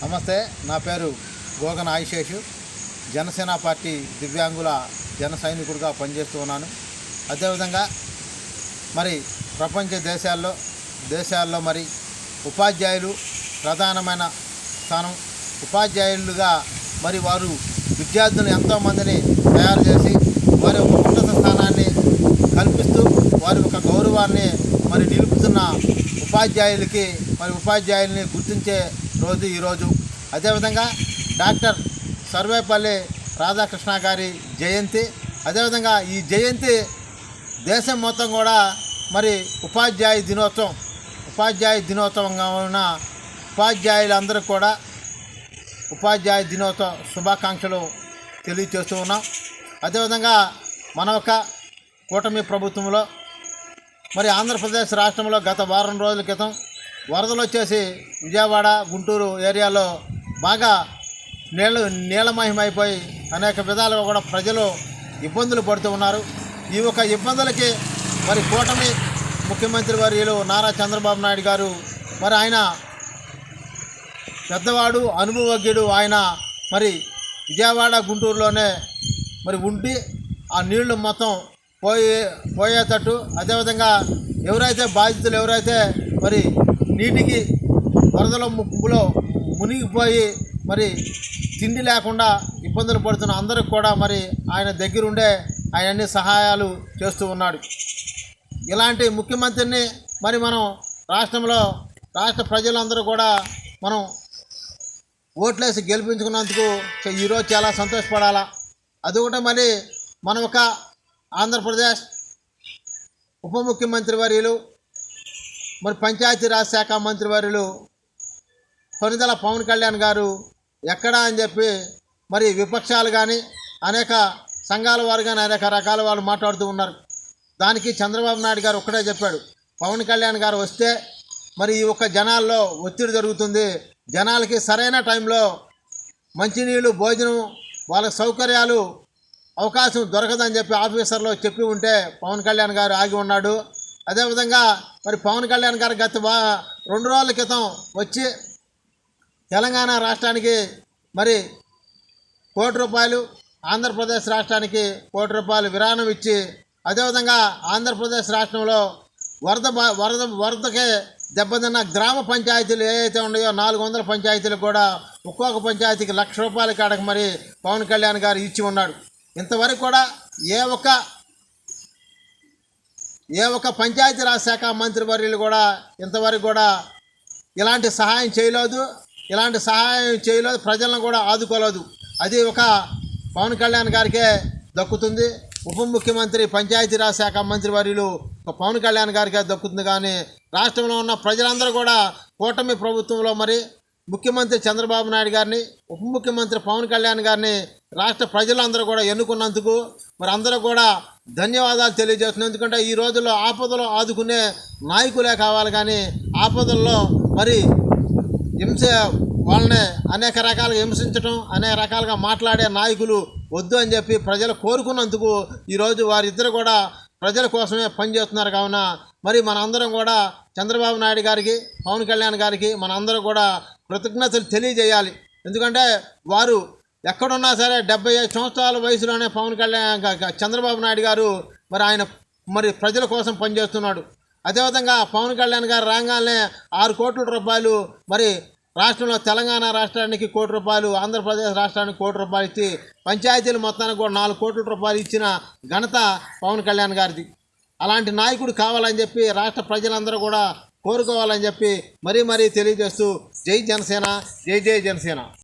నమస్తే, నా పేరు గోగన ఆయిషేషు. జనసేన పార్టీ దివ్యాంగుల జన సైనికుడిగా పనిచేస్తూ ఉన్నాను. అదేవిధంగా మరి ప్రపంచ దేశాల్లో మరి ఉపాధ్యాయులు ప్రధానమైన స్థానం. ఉపాధ్యాయులుగా మరి వారు విద్యార్థులు ఎంతోమందిని తయారు చేసి వారి ఒక ఉన్నత స్థానాన్ని కల్పిస్తూ వారి ఒక గౌరవాన్ని మరి నిలుపుతున్న ఉపాధ్యాయుల్ని గుర్తించే రోజు ఈరోజు. అదేవిధంగా డాక్టర్ సర్వేపల్లి రాధాకృష్ణ గారి జయంతి. అదేవిధంగా ఈ జయంతి దేశం మొత్తం కూడా మరి ఉపాధ్యాయ దినోత్సవంగా ఉన్న ఉపాధ్యాయులందరూ కూడా ఉపాధ్యాయ దినోత్సవ శుభాకాంక్షలు తెలియజేస్తూ ఉన్నాం. అదేవిధంగా మన ఒక కూటమి ప్రభుత్వంలో మరి ఆంధ్రప్రదేశ్ రాష్ట్రంలో గత వారం రోజుల క్రితం వరదలు వచ్చేసి విజయవాడ, గుంటూరు ఏరియాలో బాగా నీలమయమైపోయి అనేక విధాలుగా కూడా ప్రజలు ఇబ్బందులు పడుతూ ఉన్నారు. ఈ యొక్క ఇబ్బందులకి మరి కూటమి ముఖ్యమంత్రి వర్యులు నారా చంద్రబాబు నాయుడు గారు మరి ఆయన పెద్దవాడు, అనుభవజ్ఞుడు. ఆయన మరి విజయవాడ, గుంటూరులోనే మరి ఉండి ఆ నీళ్లు మొత్తం పోయేటట్టు, అదేవిధంగా ఎవరైతే మరి నీటికి వరదల ముప్పులో మునిగిపోయి మరి తిండి లేకుండా ఇబ్బందులు పడుతున్న అందరికి కూడా మరి ఆయన దగ్గరుండే ఆయన అన్ని సహాయాలు చేస్తూ ఉన్నాడు. ఇలాంటి ముఖ్యమంత్రిని మరి మనం రాష్ట్ర ప్రజలందరూ కూడా మనం ఓట్లేసి గెలిపించుకున్నందుకు ఈరోజు చాలా సంతోషపడాలా. అది కూడా మరి మన ఒక ఆంధ్రప్రదేశ్ ఉప ముఖ్యమంత్రి వర్యులు మరి పంచాయతీరాజ్ శాఖ మంత్రి వర్యులు కొనిదెల పవన్ కళ్యాణ్ గారు ఎక్కడా అని చెప్పి మరి విపక్షాలు కానీ అనేక సంఘాల వారు కానీ అనేక రకాల వాళ్ళు మాట్లాడుతూ ఉన్నారు. దానికి చంద్రబాబు నాయుడు గారు ఒక్కడే చెప్పాడు, పవన్ కళ్యాణ్ గారు వస్తే మరి ఈ ఒక్క జనాల్లో ఒత్తిడి జరుగుతుంది, జనాలకి సరైన టైంలో మంచినీళ్ళు, భోజనం, వాళ్ళ సౌకర్యాలు, అవకాశం దొరకదని చెప్పి ఆఫీసర్లు చెప్పి ఉంటే పవన్ కళ్యాణ్ గారు ఆగి ఉన్నాడు. అదేవిధంగా మరి పవన్ కళ్యాణ్ గారు గత 2 రోజుల క్రితం వచ్చి తెలంగాణ రాష్ట్రానికి మరి ₹1 ఆంధ్రప్రదేశ్ రాష్ట్రానికి ₹1 విరాళం ఇచ్చి, అదేవిధంగా ఆంధ్రప్రదేశ్ రాష్ట్రంలో వరదకే దెబ్బతిన్న గ్రామ పంచాయతీలు ఏవైతే ఉన్నాయో 400 పంచాయతీలు కూడా ఒక్కొక్క పంచాయతీకి ₹1,00,000 కాడకు మరి పవన్ కళ్యాణ్ గారు ఇచ్చి ఉన్నాడు. ఇంతవరకు కూడా ఏ ఒక్క పంచాయతీరాజ్ శాఖ మంత్రి వర్యులు కూడా ఇంతవరకు కూడా ఇలాంటి సహాయం చేయలేదు, ప్రజలను కూడా ఆదుకోలేదు. అది ఒక పవన్ కళ్యాణ్ గారికే దక్కుతుంది. ఉప ముఖ్యమంత్రి పంచాయతీరాజ్ శాఖ మంత్రి వర్యులు పవన్ కళ్యాణ్ గారికే దక్కుతుంది. కానీ రాష్ట్రంలో ఉన్న ప్రజలందరూ కూడా కూటమి ప్రభుత్వంలో మరి ముఖ్యమంత్రి చంద్రబాబు నాయుడు గారిని, ఉప ముఖ్యమంత్రి పవన్ కళ్యాణ్ గారిని రాష్ట్ర ప్రజలందరూ కూడా ఎన్నుకున్నందుకు మరి అందరూ కూడా ధన్యవాదాలు తెలియజేస్తున్నాం. ఎందుకంటే ఈ రోజుల్లో ఆపదలో ఆదుకునే నాయకులే కావాలి, కానీ ఆపదల్లో మరి వాళ్ళని అనేక రకాలుగా హింసించడం, అనేక రకాలుగా మాట్లాడే నాయకులు వద్దు అని చెప్పి ప్రజలు కోరుకున్నందుకు ఈరోజు వారిద్దరు కూడా ప్రజల కోసమే పనిచేస్తున్నారు. కావున మరి మనందరం కూడా చంద్రబాబు నాయుడు గారికి, పవన్ కళ్యాణ్ గారికి మనందరం కూడా కృతజ్ఞతలు తెలియజేయాలి. ఎందుకంటే వారు ఎక్కడున్నా సరే 75 సంవత్సరాల వయసులోనే చంద్రబాబు నాయుడు గారు మరి ఆయన మరి ప్రజల కోసం పనిచేస్తున్నాడు. అదేవిధంగా పవన్ కళ్యాణ్ గారు రాగానే ₹6 కోట్ల మరి రాష్ట్రంలో తెలంగాణ రాష్ట్రానికి ₹1 ఆంధ్రప్రదేశ్ రాష్ట్రానికి ₹1 ఇచ్చి పంచాయతీలు మొత్తానికి కూడా ₹4 కోట్ల ఇచ్చిన ఘనత పవన్ కళ్యాణ్ గారిది. అలాంటి నాయకుడు కావాలని చెప్పి రాష్ట్ర ప్రజలందరూ కూడా కోరుకోవాలని చెప్పి మరీ తెలియజేస్తూ జై జనసేన, జై జనసేన.